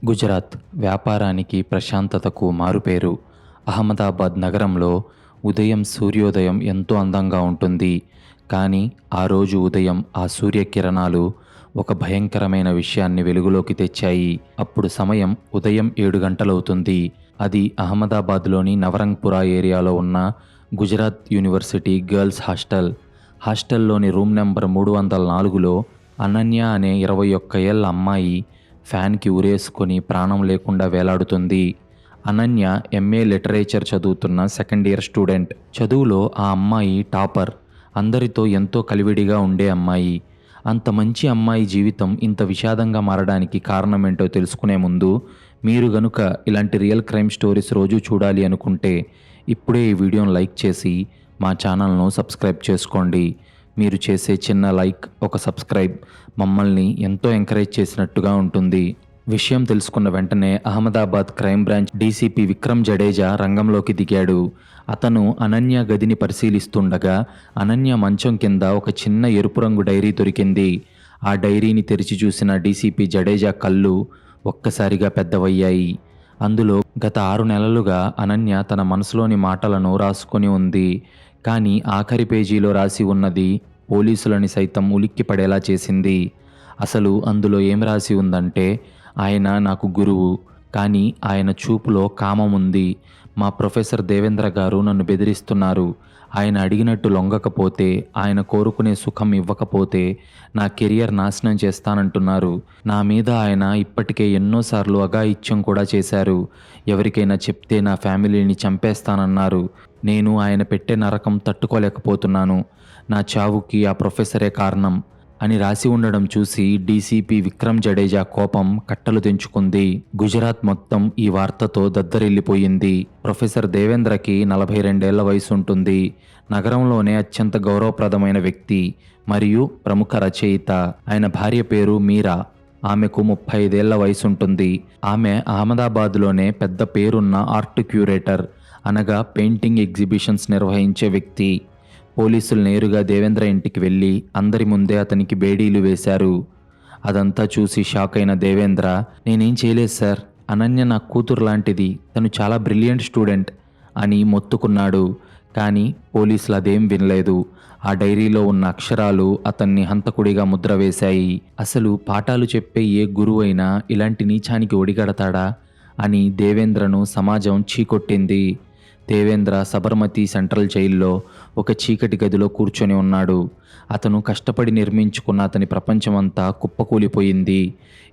గుజరాత్ వ్యాపారానికి ప్రశాంతతకు మారుపేరు. అహ్మదాబాద్ నగరంలో ఉదయం సూర్యోదయం ఎంతో అందంగా ఉంటుంది. కానీ ఆ రోజు ఉదయం ఆ సూర్యకిరణాలు ఒక భయంకరమైన విషయాన్ని వెలుగులోకి తెచ్చాయి. అప్పుడు సమయం ఉదయం 7 గంటలవుతుంది. అది అహ్మదాబాద్లోని నవరంగ్పురా ఏరియాలో ఉన్న గుజరాత్ యూనివర్సిటీ గర్ల్స్ హాస్టల్. హాస్టల్లోని రూమ్ నెంబర్ 304లో అనన్య అనే 21 ఏళ్ల అమ్మాయి ఫ్యాన్కి ఉరేసుకొని ప్రాణం లేకుండా వేలాడుతుంది. అనన్య ఎంఏ లిటరేచర్ చదువుతున్న సెకండ్ ఇయర్ స్టూడెంట్. చదువులో ఆ అమ్మాయి టాపర్. అందరితో ఎంతో కలివిడిగా ఉండే అమ్మాయి. అంత మంచి అమ్మాయి జీవితం ఇంత విషాదంగా మారడానికి కారణమేంటో తెలుసుకునే ముందు మీరు గనుక ఇలాంటి రియల్ క్రైమ్ స్టోరీస్ రోజు చూడాలి అనుకుంటే ఇప్పుడే ఈ వీడియోను లైక్ చేసి మా ఛానల్ను సబ్స్క్రైబ్ చేసుకోండి. మీరు చేసే చిన్న లైక్, ఒక సబ్స్క్రైబ్ మమ్మల్ని ఎంతో ఎంకరేజ్ చేసినట్టుగా ఉంటుంది. విషయం తెలుసుకున్న వెంటనే Ahmedabad crime branch DCP Vikram Jadeja రంగంలోకి దిగాడు. అతను అనన్య గదిని పరిశీలిస్తుండగా అనన్య మంచం కింద ఒక చిన్న ఎరుపు రంగు డైరీ దొరికింది. ఆ డైరీని తెరిచి చూసిన డీసీపీ జడేజా కళ్ళు ఒక్కసారిగా పెద్దవయ్యాయి. అందులో గత 6 నెలలుగా అనన్య తన మనసులోని మాటలను రాసుకొని ఉంది. కానీ ఆఖరి పేజీలో రాసి ఉన్నది పోలీసులని సైతం ఉలిక్కిపడేలా చేసింది. అసలు అందులో ఏం రాసి ఉందంటే, ఆయన నాకు గురువు, కానీ ఆయన చూపులో కామం ఉంది. మా ప్రొఫెసర్ దేవేంద్ర గారు నన్ను బెదిరిస్తున్నారు. ఆయన అడిగినట్టు లొంగకపోతే, ఆయన కోరుకునే సుఖం ఇవ్వకపోతే నా కెరియర్ నాశనం చేస్తానంటున్నారు. నా మీద ఆయన ఇప్పటికే ఎన్నోసార్లు అఘాయిత్యం కూడా చేశారు. ఎవరికైనా చెప్తే నా ఫ్యామిలీని చంపేస్తానన్నారు. నేను ఆయన పెట్టే నరకం తట్టుకోలేకపోతున్నాను. నా చావుకి ఆ ప్రొఫెసరే కారణం అని రాసి ఉండడం చూసి డీసీపీ విక్రమ్ జడేజా కోపం కట్టలు తెంచుకుంది. గుజరాత్ మొత్తం ఈ వార్తతో దద్దరిల్లిపోయింది. ప్రొఫెసర్ దేవేంద్రకి 42 ఏళ్ల వయసు ఉంటుంది. నగరంలోనే అత్యంత గౌరవప్రదమైన వ్యక్తి మరియు ప్రముఖ రచయిత. ఆయన భార్య పేరు మీరా. ఆమెకు 35 ఏళ్ల వయసు ఉంటుంది. ఆమె అహ్మదాబాద్లోనే పెద్ద పేరున్న ఆర్ట్ క్యూరేటర్, అనగా పెయింటింగ్ ఎగ్జిబిషన్స్ నిర్వహించే వ్యక్తి. పోలీసులు నేరుగా దేవేంద్ర ఇంటికి వెళ్ళి అందరి ముందే అతనికి బేడీలు వేశారు. అదంతా చూసి షాక్ అయిన దేవేంద్ర, నేనేం చేయలేదు సార్, అనన్య నా కూతురు లాంటిది, తను చాలా బ్రిలియంట్ స్టూడెంట్ అని మొత్తుకున్నాడు. కానీ పోలీసులు అదేం వినలేదు. ఆ డైరీలో ఉన్న అక్షరాలు అతన్ని హంతకుడిగా ముద్ర వేశాయి. అసలు పాఠాలు చెప్పే ఏ గురువు అయినా ఇలాంటి నీచానికి ఒడిగడతాడా అని దేవేంద్రను సమాజం చీకొట్టింది. దేవేంద్ర సబర్మతి సెంట్రల్ జైల్లో ఒక చీకటి గదిలో కూర్చొని ఉన్నాడు. అతను కష్టపడి నిర్మించుకున్న అతని ప్రపంచమంతా కుప్పకూలిపోయింది.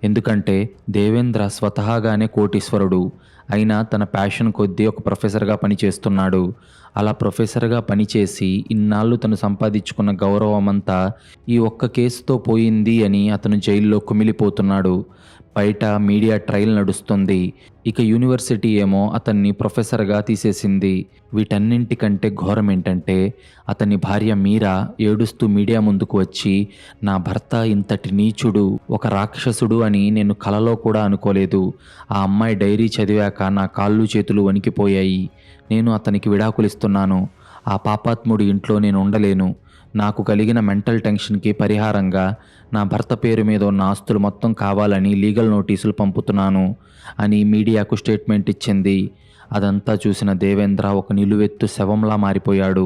ఎందుకంటే దేవేంద్ర స్వతహాగానే కోటీశ్వరుడు. అయినా తన ప్యాషన్ కొద్దీ ఒక ప్రొఫెసర్గా పనిచేస్తున్నాడు. అలా ప్రొఫెసర్గా పనిచేసి ఇన్నాళ్ళు తను సంపాదించుకున్న గౌరవమంతా ఈ ఒక్క కేసుతో పోయింది అని అతను జైల్లో కుమిలిపోతున్నాడు. బయట మీడియా ట్రయల్ నడుస్తుంది. ఇక యూనివర్సిటీ ఏమో అతన్ని ప్రొఫెసర్గా తీసేసింది. వీటన్నింటికంటే ఘోరం ఏంటంటే, అతని భార్య మీరా ఏడుస్తూ మీడియా ముందుకు వచ్చి, నా భర్త ఇంతటి నీచుడు, ఒక రాక్షసుడు అని నేను కలలో కూడా అనుకోలేదు. ఆ అమ్మాయి డైరీ చదివాక నా కాళ్ళు చేతులు వణికిపోయాయి. నేను అతనికి విడాకులిస్తున్నాను. ఆ పాపాత్ముడి ఇంట్లో నేను ఉండలేను. నాకు కలిగిన మెంటల్ టెన్షన్కి పరిహారంగా నా భర్త పేరు మీద ఉన్న ఆస్తులు మొత్తం కావాలని లీగల్ నోటీసులు పంపుతున్నాను అని మీడియాకు స్టేట్మెంట్ ఇచ్చింది. అదంతా చూసిన దేవేంద్ర ఒక నిలువెత్తు శవంలా మారిపోయాడు.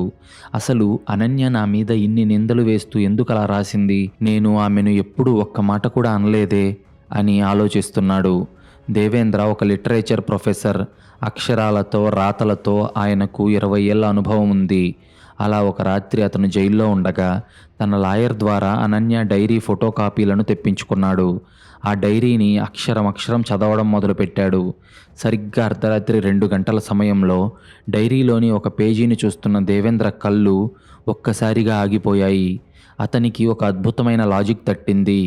అసలు అనన్య నా మీద ఇన్ని నిందలు వేస్తూ ఎందుకు అలా రాసింది? నేను ఆమెను ఎప్పుడూ ఒక్క మాట కూడా అనలేదే అని ఆలోచిస్తున్నాడు. దేవేంద్ర ఒక లిటరేచర్ ప్రొఫెసర్. అక్షరాలతో రాతలతో ఆయనకు 20 ఏళ్ల అనుభవం ఉంది. అలా ఒక రాత్రి అతను జైల్లో ఉండగా తన లాయర్ ద్వారా అనన్య డైరీ ఫోటో కాపీలను తెప్పించుకున్నాడు. ఆ డైరీని అక్షరం చదవడం మొదలుపెట్టాడు. సరిగ్గా అర్ధరాత్రి 2 గంటల సమయంలో డైరీలోని ఒక పేజీని చూస్తున్న దేవేంద్ర కళ్ళు ఒక్కసారిగా ఆగిపోయాయి. అతనికి ఒక అద్భుతమైన లాజిక్ తట్టింది.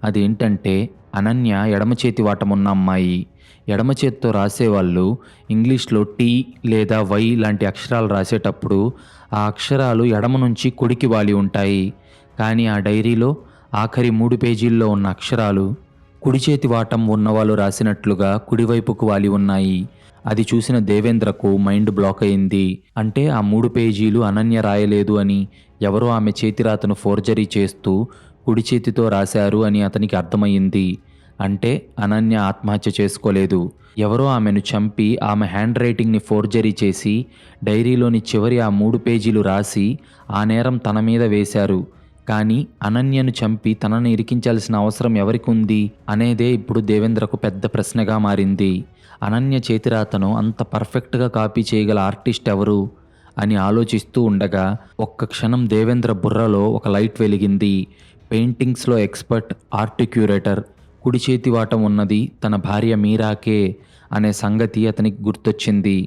అదేంటంటే, అనన్య ఎడమ చేతి వాటమున్న అమ్మాయి. ఎడమ చేత్తో రాసేవాళ్ళు ఇంగ్లీష్లో టీ లేదా వై లాంటి అక్షరాలు రాసేటప్పుడు ఆ అక్షరాలు ఎడమ నుంచి కుడికి వాలి ఉంటాయి. కానీ ఆ డైరీలో ఆఖరి 3 పేజీల్లో ఉన్న అక్షరాలు కుడి చేతి వాటం ఉన్నవాళ్ళు రాసినట్లుగా కుడివైపుకు వాలి ఉన్నాయి. అది చూసిన దేవేంద్రకు మైండ్ బ్లాక్ అయింది. అంటే ఆ 3 పేజీలు అనన్య రాయలేదు అని, ఎవరో ఆమె చేతిరాతను ఫోర్జరీ చేస్తూ కుడి చేతితో రాశారు అని అతనికి అర్థమయ్యింది. అంటే అనన్య ఆత్మహత్య చేసుకోలేదు. ఎవరో ఆమెను చంపి ఆమె హ్యాండ్ రైటింగ్ని ఫోర్జరీ చేసి డైరీలోని చివరి ఆ 3 పేజీలు రాసి ఆ నేరం తన మీద వేశారు. కానీ అనన్యను చంపి తనని ఇరికించాల్సిన అవసరం ఎవరికి ఉంది అనేదే ఇప్పుడు దేవేంద్రకు పెద్ద ప్రశ్నగా మారింది. అనన్య చేతిరాతను అంత పర్ఫెక్ట్గా కాపీ చేయగల ఆర్టిస్ట్ ఎవరు అని ఆలోచిస్తూ ఉండగా ఒక్క క్షణం దేవేంద్ర బుర్రలో ఒక లైట్ వెలిగింది. పెయింటింగ్స్లో ఎక్స్పర్ట్ ఆర్ట్ క్యూరేటర్ కుడి చేతి వాటం ఉన్నది తన భార్య మీరాకే అనే సంగతి అతనికి గుర్తొచ్చింది.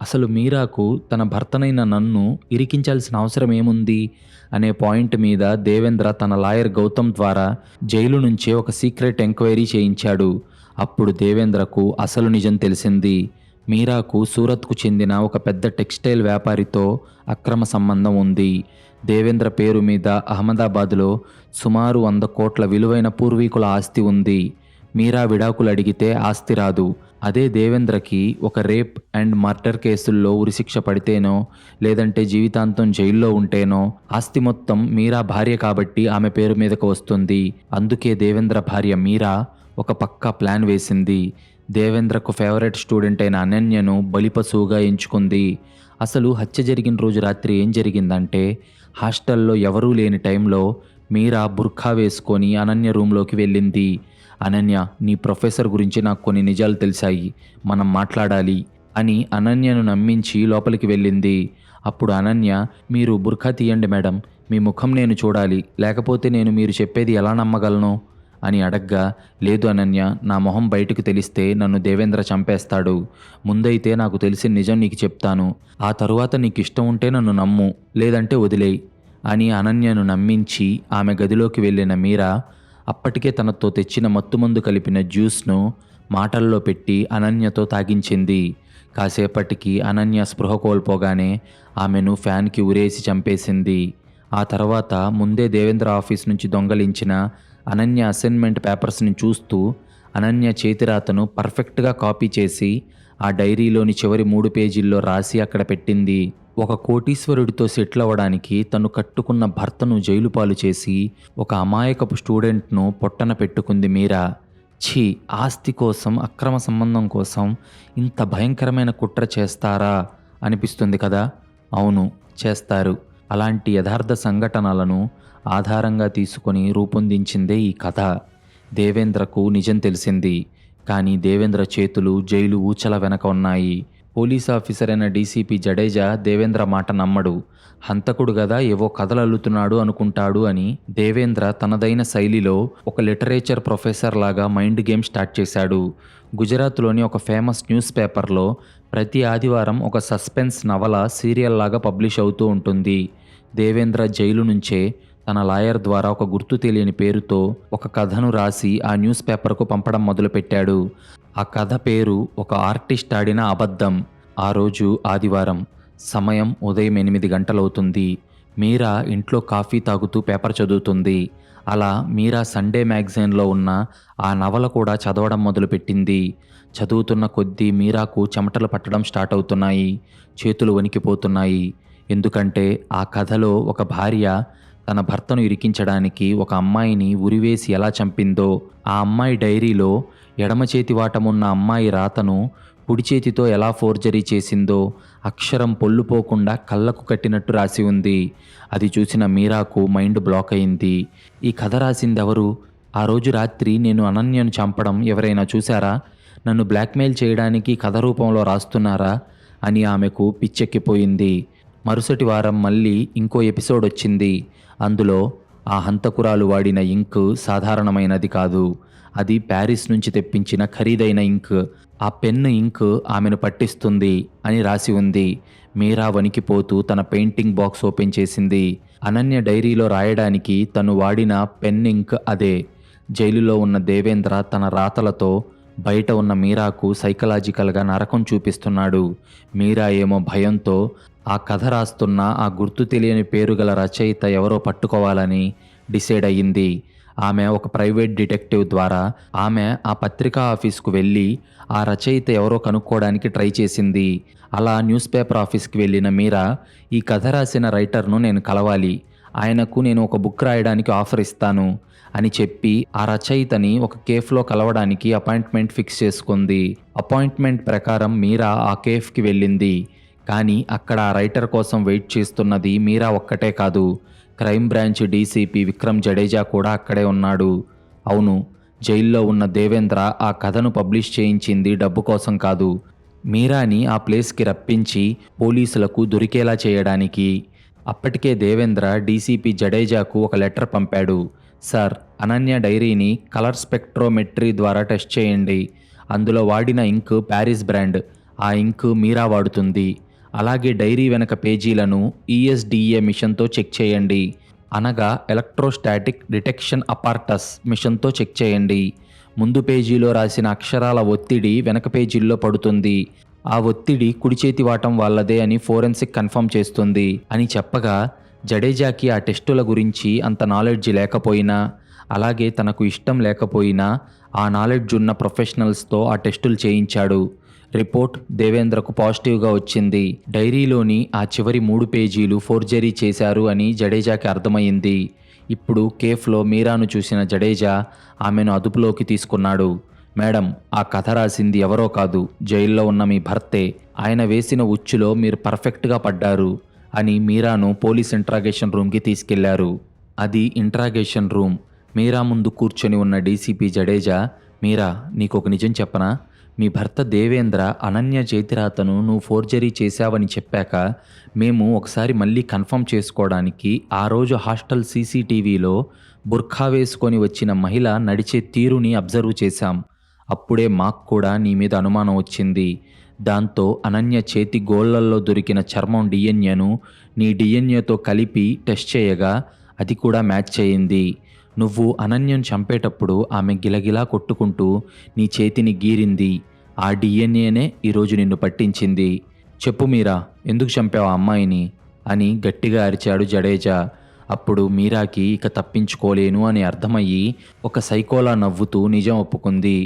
అసలు మీరాకు తన భర్తనైన నన్ను ఇరికించాల్సిన అవసరం ఏముంది అనే పాయింట్ మీద దేవేంద్ర తన లాయర్ గౌతమ్ ద్వారా జైలు నుంచే ఒక సీక్రెట్ ఎంక్వైరీ చేయించాడు. అప్పుడు దేవేంద్రకు అసలు నిజం తెలిసింది. మీరాకు సూరత్కు చెందిన ఒక పెద్ద టెక్స్టైల్ వ్యాపారితో అక్రమ సంబంధం ఉంది. దేవేంద్ర పేరు మీద అహ్మదాబాద్లో సుమారు 100 కోట్ల విలువైన పూర్వీకుల ఆస్తి ఉంది. మీరా విడాకులు అడిగితే ఆస్తి రాదు. అదే దేవేంద్రకి ఒక రేప్ అండ్ మర్డర్ కేసుల్లో ఉరిశిక్ష పడితేనో లేదంటే జీవితాంతం జైల్లో ఉంటేనో ఆస్తి మొత్తం మీరా భార్య కాబట్టి ఆమె పేరు మీదకు వస్తుంది. అందుకే దేవేంద్ర భార్య మీరా ఒక పక్కా ప్లాన్ వేసింది. దేవేంద్రకు ఫేవరెట్ స్టూడెంట్ అయిన అనన్యను బలిపశువుగా ఎంచుకుంది. అసలు హత్య జరిగిన రోజు రాత్రి ఏం జరిగిందంటే హాస్టల్లో ఎవరూ లేని టైంలో మీరా బుర్ఖా వేసుకొని అనన్య రూమ్లోకి వెళ్ళింది. అనన్య, నీ ప్రొఫెసర్ గురించి నాకు కొన్ని నిజాలు తెలిసాయి, మనం మాట్లాడాలి అని అనన్యను నమ్మించి లోపలికి వెళ్ళింది. అప్పుడు అనన్య, మీరు బుర్ఖా తీయండి మేడం, మీ ముఖం నేను చూడాలి, లేకపోతే నేను మీరు చెప్పేది ఎలా నమ్మగలను అని అడగ్గా, లేదు అనన్య, నా మొహం బయటకు తెలిస్తే నన్ను దేవేంద్ర చంపేస్తాడు. ముందైతే నాకు తెలిసిన నిజం నీకు చెప్తాను, ఆ తరువాత నీకు ఇష్టం ఉంటే నన్ను నమ్ము, లేదంటే వదిలేయి అని అనన్యను నమ్మించి ఆమె గదిలోకి వెళ్ళిన మీరా అప్పటికే తనతో తెచ్చిన మత్తుమందు కలిపిన జ్యూస్ను మాటల్లో పెట్టి అనన్యతో తాగించింది. కాసేపటికి అనన్య స్పృహ కోల్పోగానే ఆమెను ఫ్యాన్కి ఉరేసి చంపేసింది. ఆ తర్వాత ముందే దేవేంద్ర ఆఫీస్ నుంచి దొంగలించిన అనన్య అసైన్మెంట్ పేపర్స్ని చూస్తూ అనన్య చేతిరాతను పర్ఫెక్ట్గా కాపీ చేసి ఆ డైరీలోని చివరి 3 పేజీల్లో రాసి అక్కడ పెట్టింది. ఒక కోటీశ్వరుడితో సెటిల్ అవ్వడానికి తను కట్టుకున్న భర్తను జైలు పాలు చేసి ఒక అమాయకపు స్టూడెంట్ను పొట్టన పెట్టుకుంది మీరా. ఛీ, ఆస్తి కోసం, అక్రమ సంబంధం కోసం ఇంత భయంకరమైన కుట్ర చేస్తారా అనిపిస్తుంది కదా. అవును, చేస్తారు. అలాంటి యథార్థ సంఘటనలను ఆధారంగా తీసుకొని రూపొందించిందే ఈ కథ. దేవేంద్రకు నిజం తెలిసింది. కానీ దేవేంద్ర చేతులు జైలు ఊచల వెనక ఉన్నాయి. పోలీస్ ఆఫీసర్ అయిన డీసీపీ జడేజా దేవేంద్ర మాట నమ్మడు. హంతకుడు గదా, ఏవో కథలు అల్లుతున్నాడు అనుకుంటాడు అని దేవేంద్ర తనదైన శైలిలో ఒక లిటరేచర్ ప్రొఫెసర్ లాగా మైండ్ గేమ్ స్టార్ట్ చేశాడు. గుజరాత్లోని ఒక ఫేమస్ న్యూస్ పేపర్లో ప్రతి ఆదివారం ఒక సస్పెన్స్ నవల సీరియల్ లాగా పబ్లిష్ అవుతూ ఉంటుంది. దేవేంద్ర జైలు నుంచే తన లాయర్ ద్వారా ఒక గుర్తు తెలియని పేరుతో ఒక కథను రాసి ఆ న్యూస్ పేపర్కు పంపడం మొదలుపెట్టాడు. ఆ కథ పేరు ఒక ఆర్టిస్ట్ ఆడిన అబద్ధం. ఆ రోజు ఆదివారం, సమయం ఉదయం 8 గంటలవుతుంది. మీరా ఇంట్లో కాఫీ తాగుతూ పేపర్ చదువుతుంది. అలా మీరా సండే మ్యాగజైన్లో ఉన్న ఆ నవల కూడా చదవడం మొదలుపెట్టింది. చదువుతున్న కొద్దీ మీరాకు చెమటలు పట్టడం స్టార్ట్ అవుతున్నాయి. చేతులు వణికిపోతున్నాయి. ఎందుకంటే ఆ కథలో ఒక భార్య తన భర్తను ఇరికించడానికి ఒక అమ్మాయిని ఉరివేసి ఎలా చంపిందో, ఆ అమ్మాయి డైరీలో ఎడమ చేతి వాటమున్న అమ్మాయి రాతను కుడి చేతితో ఎలా ఫోర్జరీ చేసిందో అక్షరం పొల్లుపోకుండా కళ్ళకు కట్టినట్టు రాసి ఉంది. అది చూసిన మీరాకు మైండ్ బ్లాక్ అయింది. ఈ కథ రాసింది ఎవరు? ఆ రోజు రాత్రి నేను అనన్యను చంపడం ఎవరైనా చూశారా? నన్ను బ్లాక్మెయిల్ చేయడానికి కథ రూపంలో రాస్తున్నారా అని ఆమెకు పిచ్చెక్కిపోయింది. మరుసటి వారం మళ్ళీ ఇంకో ఎపిసోడ్ వచ్చింది. అందులో ఆ హంతకురాలు వాడిన ఇంక్ సాధారణమైనది కాదు. అది ప్యారిస్ నుంచి తెప్పించిన ఖరీదైన ఇంక్. ఆ పెన్ను ఇంక్ ఆమెను పట్టిస్తుంది అని రాసి ఉంది. మీరా వణికిపోతూ తన పెయింటింగ్ బాక్స్ ఓపెన్ చేసింది. అనన్య డైరీలో రాయడానికి తను వాడిన పెన్ ఇంక్ అదే. జైలులో ఉన్న దేవేంద్ర తన రాతలతో బయట ఉన్న మీరాకు సైకలాజికల్గా నరకం చూపిస్తున్నాడు. మీరా ఏమో భయంతో ఆ కథ రాస్తున్న ఆ గుర్తు తెలియని పేరు గల రచయిత ఎవరో పట్టుకోవాలని డిసైడ్ అయ్యింది. ఆమె ఒక ప్రైవేట్ డిటెక్టివ్ ద్వారా ఆమె ఆ పత్రికా ఆఫీస్కు వెళ్ళి ఆ రచయిత ఎవరో కనుక్కోవడానికి ట్రై చేసింది. అలా న్యూస్ పేపర్ ఆఫీస్కి వెళ్ళిన మీరా, ఈ కథ రాసిన రైటర్ను నేను కలవాలి, ఆయనకు నేను ఒక బుక్ రాయడానికి ఆఫర్ ఇస్తాను అని చెప్పి ఆ రచయితని ఒక కేఫ్లో కలవడానికి అపాయింట్మెంట్ ఫిక్స్ చేసుకుంది. అపాయింట్మెంట్ ప్రకారం మీరా ఆ కేఫ్కి వెళ్ళింది. కానీ అక్కడ ఆ రైటర్ కోసం వెయిట్ చేస్తున్నది మీరా ఒక్కటే కాదు, crime branch DCP Vikram Jadeja కూడా అక్కడే ఉన్నాడు. అవును, జైల్లో ఉన్న దేవేంద్ర ఆ కథను పబ్లిష్ చేయించింది డబ్బు కోసం కాదు, మీరాని ఆ ప్లేస్కి రప్పించి పోలీసులకు దొరికేలా చేయడానికి. అప్పటికే దేవేంద్ర డీసీపీ జడేజాకు ఒక లెటర్ పంపాడు. సార్, అనన్య డైరీని కలర్ స్పెక్ట్రోమెట్రీ ద్వారా టెస్ట్ చేయండి. అందులో వాడిన ఇంక్ ప్యారిస్ బ్రాండ్, ఆ ఇంక్ మీరా వాడుతుంది. అలాగే డైరీ వెనక పేజీలను ఈఎస్డిఏ మిషన్తో చెక్ చేయండి, అనగా ఎలక్ట్రోస్టాటిక్ డిటెక్షన్ అపార్టస్ మిషన్తో చెక్ చేయండి. ముందు పేజీలో రాసిన అక్షరాల ఒత్తిడి వెనక పేజీల్లో పడుతుంది. ఆ ఒత్తిడి కుడి చేతి వాటం వాళ్ళదే అని ఫోరెన్సిక్ కన్ఫర్మ్ చేస్తుంది అని చెప్పగా, జడేజాకి ఆ టెస్టుల గురించి అంత నాలెడ్జ్ లేకపోయినా, అలాగే తనకు ఇష్టం లేకపోయినా ఆ నాలెడ్జ్ ఉన్న ప్రొఫెషనల్స్తో ఆ టెస్టులు చేయించాడు. రిపోర్ట్ దేవేంద్రకు పాజిటివ్గా వచ్చింది. డైరీలోని ఆ చివరి 3 పేజీలు ఫోర్జరీ చేశారు అని జడేజాకి అర్థమైంది. ఇప్పుడు కేఫ్లో మీరాను చూసిన జడేజా ఆమెను అదుపులోకి తీసుకున్నాడు. మేడం, ఆ కథ రాసింది ఎవరో కాదు, జైల్లో ఉన్న మీ భర్తే. ఆయన వేసిన ఉచ్చులో మీరు పర్ఫెక్ట్గా పడ్డారు అని మీరాను పోలీస్ ఇంట్రాగేషన్ రూమ్కి తీసుకెళ్లారు. అది ఇంట్రాగేషన్ రూమ్. మీరా ముందు కూర్చొని ఉన్న డీసీపీ జడేజా, మీరా, నీకొక నిజం చెప్పనా? మీ భర్త దేవేంద్ర అనన్య చేతిరాతను నువ్వు ఫోర్జరీ చేశావని చెప్పాక మేము ఒకసారి మళ్ళీ కన్ఫర్మ్ చేసుకోవడానికి ఆ రోజు హాస్టల్ సీసీటీవీలో బుర్ఖా వేసుకొని వచ్చిన మహిళ నడిచే తీరుని అబ్జర్వ్ చేశాం. అప్పుడే మాకు కూడా నీ మీద అనుమానం వచ్చింది. దాంతో అనన్య చేతి గోళ్లల్లో దొరికిన చర్మం డిఎన్ఏను నీ డిఎన్ఏతో కలిపి టెస్ట్ చేయగా అది కూడా మ్యాచ్ అయింది. నువ్వు అనన్యను చంపేటప్పుడు ఆమె గిలగిలా కొట్టుకుంటూ నీ చేతిని గీరింది. ఆ డిఎన్ఏనే ఈరోజు నిన్ను పట్టించింది. చెప్పు మీరా, ఎందుకు చంపావు ఆ అమ్మాయిని అని గట్టిగా అరిచాడు జడేజా. అప్పుడు మీరాకి ఇక తప్పించుకోలేను అని అర్థమయ్యి ఒక సైకోలా నవ్వుతూ నిజం ఒప్పుకుంది.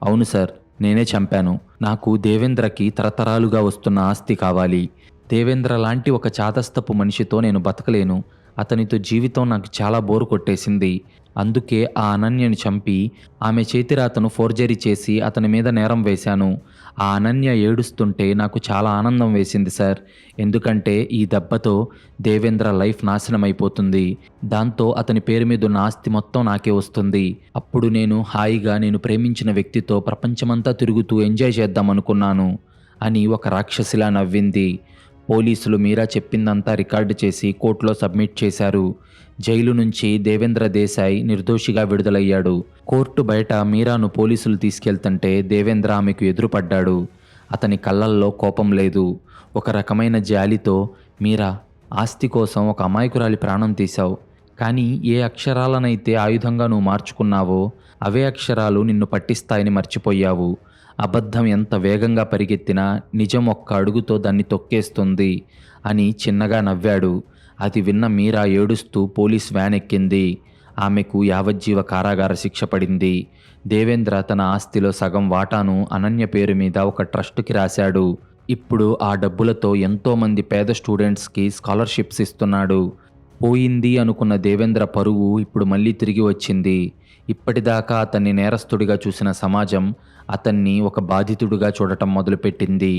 అవును సార్, నేనే చంపాను. నాకు దేవేంద్రకి తరతరాలుగా వస్తున్న ఆస్తి కావాలి. దేవేంద్ర లాంటి ఒక చాదస్తపు మనిషితో నేను బతకలేను. అతనితో జీవితం నాకు చాలా బోరు కొట్టేసింది. అందుకే ఆ అనన్యని చంపి ఆమె చేతిరాతను ఫోర్జరీ చేసి అతని మీద నేరం వేశాను. ఆ అనన్య ఏడుస్తుంటే నాకు చాలా ఆనందం వేసింది సార్. ఎందుకంటే ఈ దెబ్బతో దేవేంద్ర లైఫ్ నాశనం అయిపోతుంది. దాంతో అతని పేరు మీద ఉన్న ఆస్తి మొత్తం నాకే వస్తుంది. అప్పుడు నేను హాయిగా నేను ప్రేమించిన వ్యక్తితో ప్రపంచమంతా తిరుగుతూ ఎంజాయ్ చేద్దామనుకున్నాను అని ఒక రాక్షసిలా నవ్వింది. పోలీసులు మీరా చెప్పిందంతా రికార్డు చేసి కోర్టులో సబ్మిట్ చేశారు. జైలు నుంచి దేవేంద్ర దేశాయ్ నిర్దోషిగా విడుదలయ్యాడు. కోర్టు బయట మీరాను పోలీసులు తీసుకెళ్తుంటే దేవేంద్ర ఆమెకు ఎదురుపడ్డాడు. అతని కళ్ళల్లో కోపం లేదు, ఒక రకమైన జాలితో, మీరా, ఆస్తి కోసం ఒక అమాయకురాలి ప్రాణం తీశావు. కానీ ఏ అక్షరాలనైతే ఆయుధంగా నువ్వు మార్చుకున్నావో అవే అక్షరాలు నిన్ను పట్టిస్తాయని మర్చిపోయావు. అబద్ధం ఎంత వేగంగా పరిగెత్తినా నిజం ఒక్క అడుగుతో దాన్ని తొక్కేస్తుంది అని చిన్నగా నవ్వాడు. అది విన్న మీరా ఏడుస్తూ పోలీస్ వ్యాన్ ఎక్కింది. ఆమెకు యావజ్జీవ కారాగార శిక్ష పడింది. దేవేంద్ర తన ఆస్తిలో సగం వాటాను అనన్య పేరు మీద ఒక ట్రస్టుకి రాశాడు. ఇప్పుడు ఆ డబ్బులతో ఎంతోమంది పేద స్టూడెంట్స్కి స్కాలర్షిప్స్ ఇస్తున్నాడు. పోయింది అనుకున్న దేవేంద్ర పరువు ఇప్పుడు మళ్ళీ తిరిగి వచ్చింది. ఇప్పటిదాకా అతన్ని నేరస్తుడిగా చూసిన సమాజం అతన్ని ఒక బాధితుడిగా చూడటం మొదలుపెట్టింది.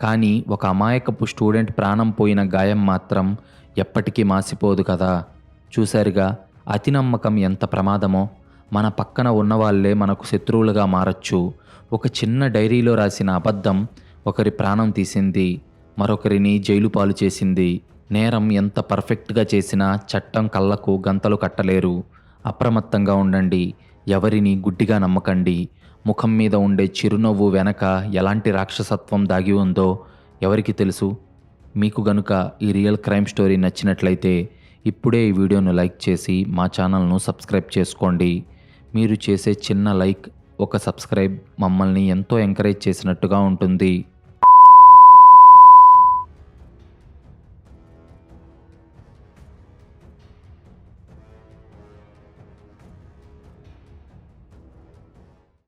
కానీ ఒక అమాయకపు స్టూడెంట్ ప్రాణం పోయిన గాయం మాత్రం ఎప్పటికీ మాసిపోదు కదా. చూశారుగా, అతి నమ్మకం ఎంత ప్రమాదమో. మన పక్కన ఉన్నవాళ్లే మనకు శత్రువులుగా మారచ్చు. ఒక చిన్న డైరీలో రాసిన అబద్ధం ఒకరి ప్రాణం తీసింది, మరొకరిని జైలు పాలు చేసింది. నేరం ఎంత పర్ఫెక్ట్గా చేసినా చట్టం కళ్ళకు గంతలు కట్టలేరు. అప్రమత్తంగా ఉండండి, ఎవరిని గుడ్డిగా నమ్మకండి. ముఖం మీద ఉండే చిరునవ్వు వెనక ఎలాంటి రాక్షసత్వం దాగి ఉందో ఎవరికి తెలుసు. మీకు గనుక ఈ రియల్ క్రైమ్ స్టోరీ నచ్చినట్లయితే ఇప్పుడే ఈ వీడియోను లైక్ చేసి మా ఛానల్ను సబ్స్క్రైబ్ చేసుకోండి. మీరు చేసే చిన్న లైక్, ఒక సబ్స్క్రైబ్ మమ్మల్ని ఎంతో ఎంకరేజ్ చేసినట్టుగా ఉంటుంది.